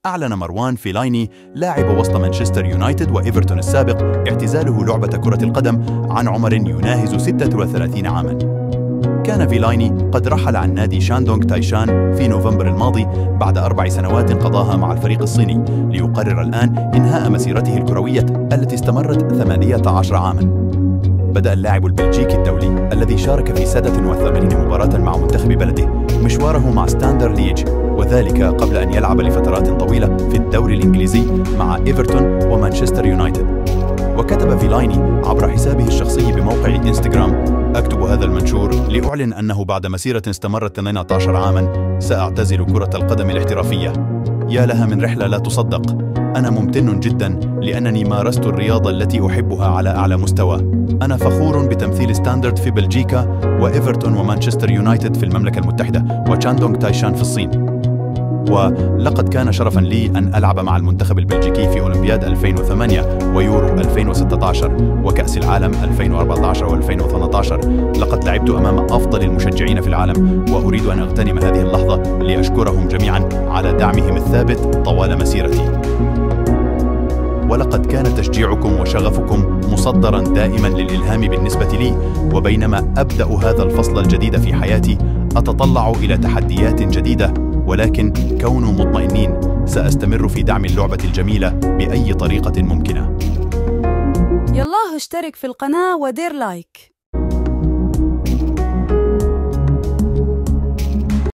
أعلن مروان فيلايني لاعب وسط مانشستر يونايتد وإيفرتون السابق اعتزاله لعبة كرة القدم عن عمر يناهز 36 عاماً. كان فيلايني قد رحل عن نادي شاندونغ تايشان في نوفمبر الماضي بعد 4 سنوات قضاها مع الفريق الصيني، ليقرر الآن إنهاء مسيرته الكروية التي استمرت 18 عاماً. بدأ اللاعب البلجيكي الدولي الذي شارك في 87 مباراة مع منتخب بلده مشواره مع ستاندر ليج، وذلك قبل أن يلعب لفترات طويلة في الدوري الإنجليزي مع إيفرتون ومانشستر يونايتد. وكتب فيلايني عبر حسابه الشخصي بموقع إنستغرام: أكتب هذا المنشور لأعلن أنه بعد مسيرة استمرت 18 عاماً سأعتزل كرة القدم الاحترافية. يا لها من رحلة لا تصدق. أنا ممتن جداً لأنني مارست الرياضة التي أحبها على أعلى مستوى. أنا فخور بتمثيل ستاندرد في بلجيكا وإيفرتون ومانشستر يونايتد في المملكة المتحدة وشاندونغ تايشان في الصين. ولقد كان شرفاً لي أن ألعب مع المنتخب البلجيكي في أولمبياد 2008 ويورو 2016 وكأس العالم 2014 و2018. لقد لعبت أمام أفضل المشجعين في العالم، وأريد أن أغتنم هذه اللحظة لأشكرهم جميعاً على دعمهم الثابت طوال مسيرتي. ولقد كان تشجيعكم وشغفكم مصدراً دائماً للإلهام بالنسبة لي، وبينما أبدأ هذا الفصل الجديد في حياتي أتطلع إلى تحديات جديدة، ولكن كونوا مطمئنين سأستمر في دعم اللعبة الجميلة بأي طريقة ممكنة. يلا اشترك في القناة ودير لايك.